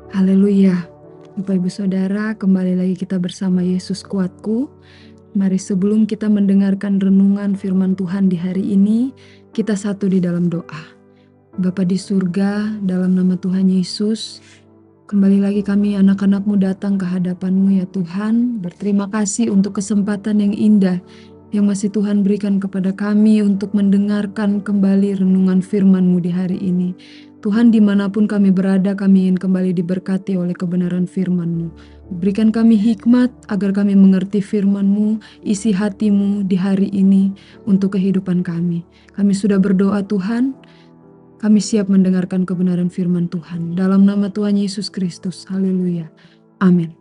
Haleluya. Bapak Ibu Saudara, kembali lagi kita bersama Yesus Kuatku. Mari sebelum kita mendengarkan renungan firman Tuhan di hari ini, kita satu di dalam doa. Bapa di surga, dalam nama Tuhan Yesus, kembali lagi kami anak-anak-Mu datang ke hadapan-Mu ya Tuhan. Berterima kasih untuk kesempatan yang indah yang masih Tuhan berikan kepada kami untuk mendengarkan kembali renungan firman-Mu di hari ini. Tuhan, dimanapun kami berada, kami ingin kembali diberkati oleh kebenaran firman-Mu. Berikan kami hikmat agar kami mengerti firman-Mu, isi hati-Mu di hari ini untuk kehidupan kami. Kami sudah berdoa Tuhan, kami siap mendengarkan kebenaran firman Tuhan. Dalam nama Tuhan Yesus Kristus, haleluya, amin.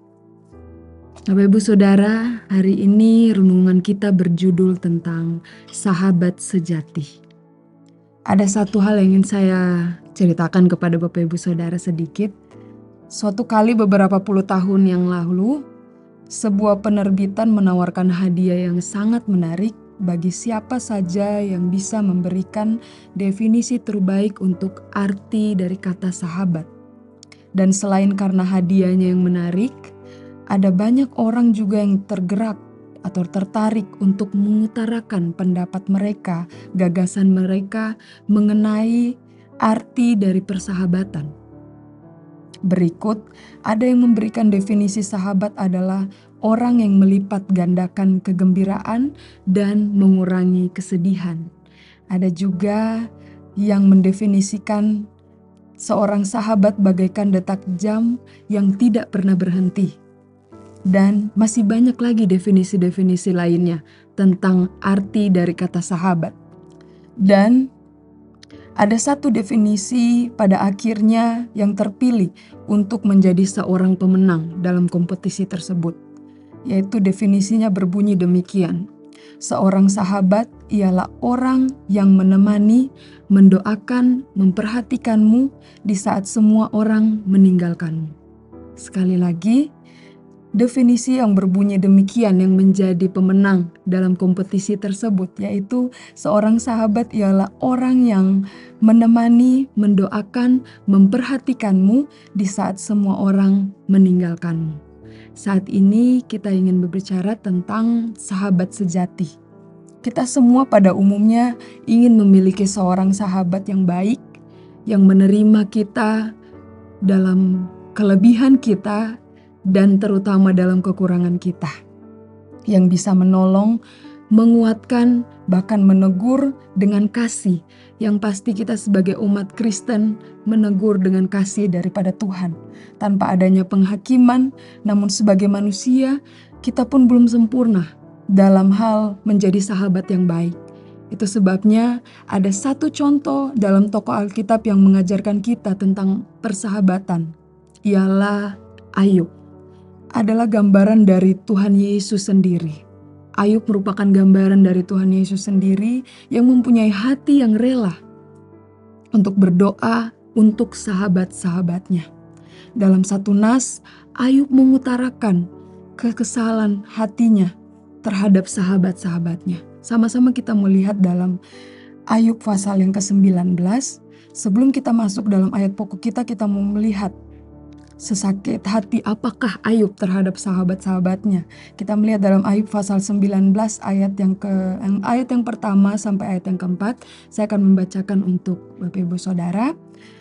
Bapak Ibu Saudara, hari ini renungan kita berjudul tentang sahabat sejati. Ada satu hal yang ingin saya ceritakan kepada Bapak Ibu Saudara sedikit. Suatu kali beberapa puluh tahun yang lalu, sebuah penerbitan menawarkan hadiah yang sangat menarik bagi siapa saja yang bisa memberikan definisi terbaik untuk arti dari kata sahabat. Dan selain karena hadiahnya yang menarik, ada banyak orang juga yang tergerak atau tertarik untuk mengutarakan pendapat mereka, gagasan mereka mengenai arti dari persahabatan. Berikut, ada yang memberikan definisi sahabat adalah orang yang melipat gandakan kegembiraan dan mengurangi kesedihan. Ada juga yang mendefinisikan seorang sahabat bagaikan detak jam yang tidak pernah berhenti. Dan masih banyak lagi definisi-definisi lainnya tentang arti dari kata sahabat. Dan ada satu definisi pada akhirnya yang terpilih untuk menjadi seorang pemenang dalam kompetisi tersebut. Yaitu definisinya berbunyi demikian. Seorang sahabat ialah orang yang menemani, mendoakan, memperhatikanmu di saat semua orang meninggalkanmu. Sekali lagi, definisi yang berbunyi demikian yang menjadi pemenang dalam kompetisi tersebut, yaitu seorang sahabat ialah orang yang menemani, mendoakan, memperhatikanmu di saat semua orang meninggalkanmu. Saat ini kita ingin berbicara tentang sahabat sejati. Kita semua pada umumnya ingin memiliki seorang sahabat yang baik, yang menerima kita dalam kelebihan kita, dan terutama dalam kekurangan kita, yang bisa menolong, menguatkan, bahkan menegur dengan kasih. Yang pasti kita sebagai umat Kristen menegur dengan kasih daripada Tuhan, tanpa adanya penghakiman. Namun sebagai manusia, kita pun belum sempurna dalam hal menjadi sahabat yang baik. Itu sebabnya ada satu contoh dalam tokoh Alkitab yang mengajarkan kita tentang persahabatan, ialah Ayub. Adalah gambaran dari Tuhan Yesus sendiri. Ayub merupakan gambaran dari Tuhan Yesus sendiri yang mempunyai hati yang rela untuk berdoa untuk sahabat-sahabatnya. Dalam satu nas, Ayub mengutarakan kekesalan hatinya terhadap sahabat-sahabatnya. Sama-sama kita melihat dalam Ayub pasal yang ke-19. Sebelum kita masuk dalam ayat pokok kita mau melihat sesakit hati apakah Ayub terhadap sahabat-sahabatnya. Kita melihat dalam Ayub pasal 19 ayat yang pertama sampai ayat yang keempat. Saya akan membacakan untuk Bapak Ibu Saudara.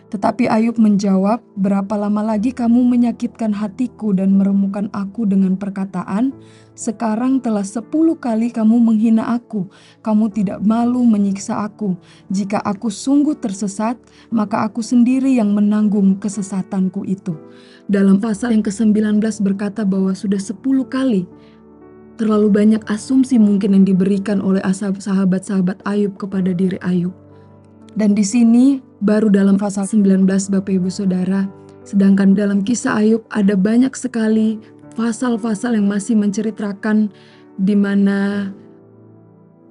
Tetapi Ayub menjawab, "Berapa lama lagi kamu menyakitkan hatiku dan meremukkan aku dengan perkataan? Sekarang telah 10 kali kamu menghina aku. Kamu tidak malu menyiksa aku. Jika aku sungguh tersesat, maka aku sendiri yang menanggung kesesatanku itu." Dalam pasal yang ke-19 berkata bahwa sudah 10 kali. Terlalu banyak asumsi mungkin yang diberikan oleh sahabat-sahabat Ayub kepada diri Ayub. Dan di sini baru dalam pasal 19 Bapak Ibu Saudara. Sedangkan dalam kisah Ayub ada banyak sekali pasal-pasal yang masih menceritakan di mana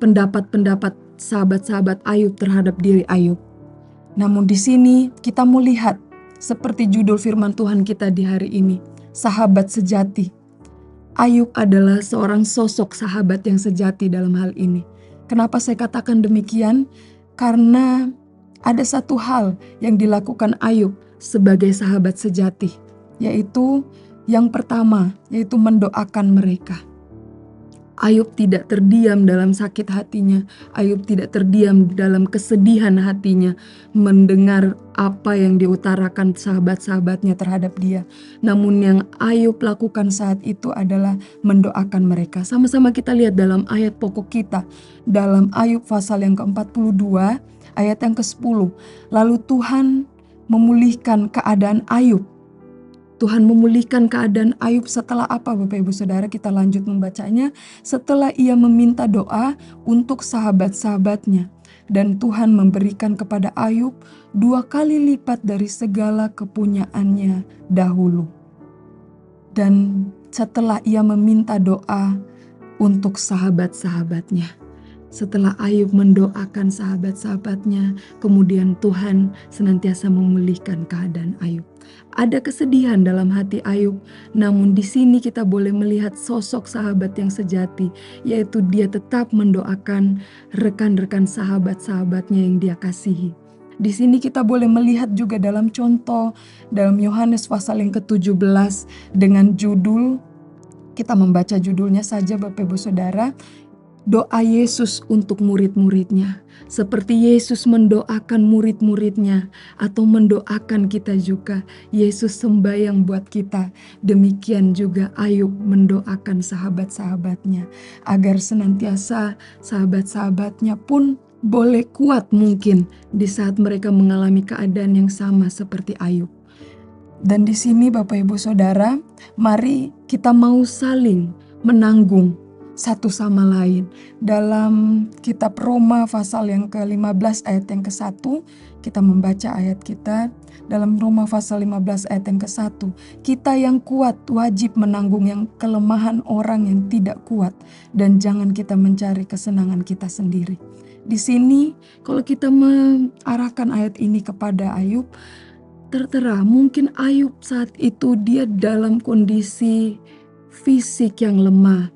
pendapat-pendapat sahabat-sahabat Ayub terhadap diri Ayub. Namun di sini kita melihat seperti judul firman Tuhan kita di hari ini, sahabat sejati. Ayub adalah seorang sosok sahabat yang sejati dalam hal ini. Kenapa saya katakan demikian? Karena ada satu hal yang dilakukan Ayub sebagai sahabat sejati. yaitu yang pertama, yaitu mendoakan mereka. Ayub tidak terdiam dalam sakit hatinya. Ayub tidak terdiam dalam kesedihan hatinya mendengar apa yang diutarakan sahabat-sahabatnya terhadap dia. Namun yang Ayub lakukan saat itu adalah mendoakan mereka. Sama-sama kita lihat dalam ayat pokok kita. Dalam Ayub pasal yang ke-42 ayat yang ke-10. Lalu Tuhan memulihkan keadaan Ayub. Tuhan memulihkan keadaan Ayub setelah apa, Bapak Ibu Saudara? Kita lanjut membacanya. Setelah ia meminta doa untuk sahabat-sahabatnya. Dan Tuhan memberikan kepada Ayub 2 kali lipat dari segala kepunyaannya dahulu. Dan setelah ia meminta doa untuk sahabat-sahabatnya. Setelah Ayub mendoakan sahabat-sahabatnya, kemudian Tuhan senantiasa memulihkan keadaan Ayub. Ada kesedihan dalam hati Ayub, namun di sini kita boleh melihat sosok sahabat yang sejati, yaitu dia tetap mendoakan rekan-rekan sahabat-sahabatnya yang dia kasihi. Di sini kita boleh melihat juga dalam contoh dalam Yohanes pasal yang ke-17 dengan judul, kita membaca judulnya saja Bapak Ibu Saudara, doa Yesus untuk murid-muridnya. Seperti Yesus mendoakan murid-muridnya atau mendoakan kita juga. Yesus sembahyang buat kita. Demikian juga Ayub mendoakan sahabat-sahabatnya. Agar senantiasa sahabat-sahabatnya pun boleh kuat mungkin di saat mereka mengalami keadaan yang sama seperti Ayub. Dan di sini Bapak Ibu Saudara, mari kita mau saling menanggung satu sama lain. Dalam kitab Roma pasal yang ke-15 ayat yang ke-1, kita membaca ayat kita dalam Roma pasal 15 ayat yang ke-1. Kita yang kuat wajib menanggung yang kelemahan orang yang tidak kuat, dan jangan kita mencari kesenangan kita sendiri. Di sini kalau kita mengarahkan ayat ini kepada Ayub, tertera mungkin Ayub saat itu dia dalam kondisi fisik yang lemah.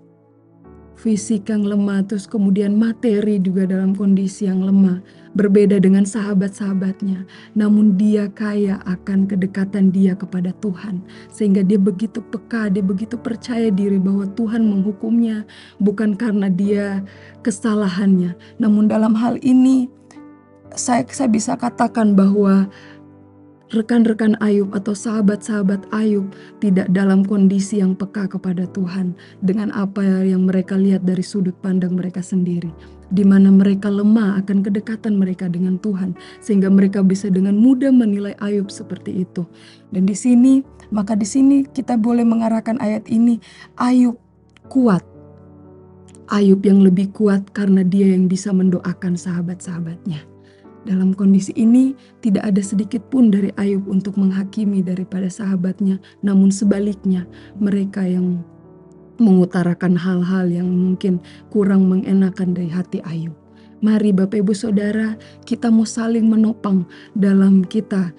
Terus kemudian materi juga dalam kondisi yang lemah. Berbeda dengan sahabat-sahabatnya. Namun dia kaya akan kedekatan dia kepada Tuhan. Sehingga dia begitu peka, dia begitu percaya diri bahwa Tuhan menghukumnya. Bukan karena dia kesalahannya. Namun dalam hal ini saya bisa katakan bahwa rekan-rekan Ayub atau sahabat-sahabat Ayub tidak dalam kondisi yang peka kepada Tuhan dengan apa yang mereka lihat dari sudut pandang mereka sendiri, di mana mereka lemah akan kedekatan mereka dengan Tuhan, sehingga mereka bisa dengan mudah menilai Ayub seperti itu. Dan di sini kita boleh mengarahkan ayat ini, Ayub kuat. Ayub yang lebih kuat karena dia yang bisa mendoakan sahabat-sahabatnya. Dalam kondisi ini tidak ada sedikit pun dari Ayub untuk menghakimi daripada sahabatnya, namun sebaliknya mereka yang mengutarakan hal-hal yang mungkin kurang mengenakan dari hati Ayub. Mari Bapak Ibu Saudara, kita mau saling menopang dalam kita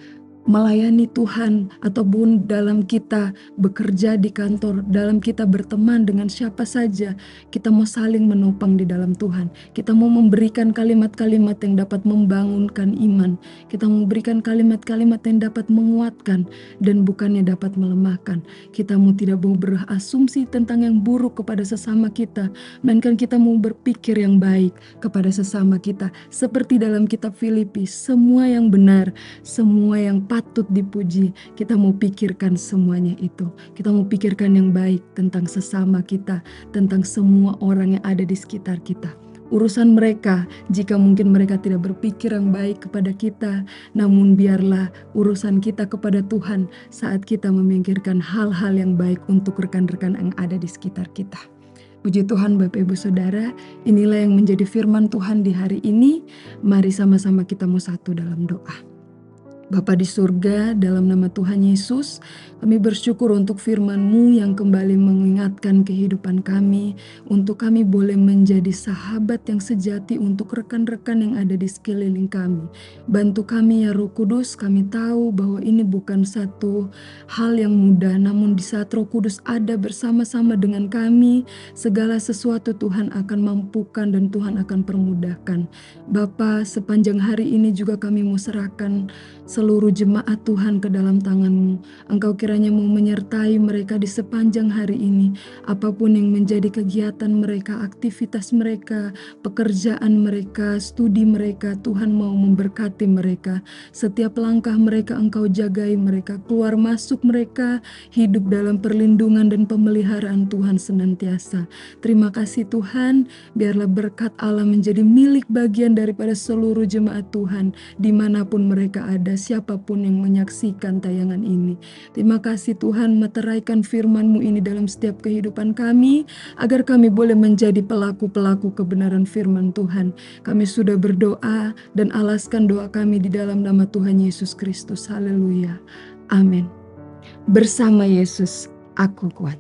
melayani Tuhan, ataupun dalam kita bekerja di kantor, dalam kita berteman dengan siapa saja, kita mau saling menopang di dalam Tuhan. Kita mau memberikan kalimat-kalimat yang dapat membangunkan iman. Kita mau memberikan kalimat-kalimat yang dapat menguatkan dan bukannya dapat melemahkan. Kita mau tidak mau berasumsi tentang yang buruk kepada sesama kita, melainkan kita mau berpikir yang baik kepada sesama kita. Seperti dalam kitab Filipi, semua yang benar, semua yang patut dipuji, kita mau pikirkan semuanya itu. Kita mau pikirkan yang baik tentang sesama kita, tentang semua orang yang ada di sekitar kita. Urusan mereka, jika mungkin mereka tidak berpikir yang baik kepada kita, namun biarlah urusan kita kepada Tuhan saat kita memikirkan hal-hal yang baik untuk rekan-rekan yang ada di sekitar kita. Puji Tuhan Bapak Ibu Saudara, inilah yang menjadi firman Tuhan di hari ini. Mari sama-sama kita mau satu dalam doa. Bapa di surga, dalam nama Tuhan Yesus, kami bersyukur untuk firman-Mu yang kembali mengingatkan kehidupan kami, untuk kami boleh menjadi sahabat yang sejati untuk rekan-rekan yang ada di sekeliling kami. Bantu kami ya Roh Kudus, kami tahu bahwa ini bukan satu hal yang mudah, namun di saat Roh Kudus ada bersama-sama dengan kami, segala sesuatu Tuhan akan mampukan dan Tuhan akan permudahkan. Bapa, sepanjang hari ini juga kami mau serahkan seluruh jemaat Tuhan ke dalam tangan-Mu. Engkau kiranya mau menyertai mereka di sepanjang hari ini. Apapun yang menjadi kegiatan mereka, aktivitas mereka, pekerjaan mereka, studi mereka, Tuhan mau memberkati mereka. Setiap langkah mereka Engkau jagai mereka, keluar masuk mereka, hidup dalam perlindungan dan pemeliharaan Tuhan senantiasa. Terima kasih Tuhan, biarlah berkat Allah menjadi milik bagian daripada seluruh jemaat Tuhan, dimanapun mereka ada, siapapun yang menyaksikan tayangan ini. Terima kasih Tuhan, meteraikan firman-Mu ini dalam setiap kehidupan kami, agar kami boleh menjadi pelaku-pelaku kebenaran firman Tuhan. Kami sudah berdoa dan alaskan doa kami di dalam nama Tuhan Yesus Kristus. Haleluya. Amin. Bersama Yesus, aku kuat.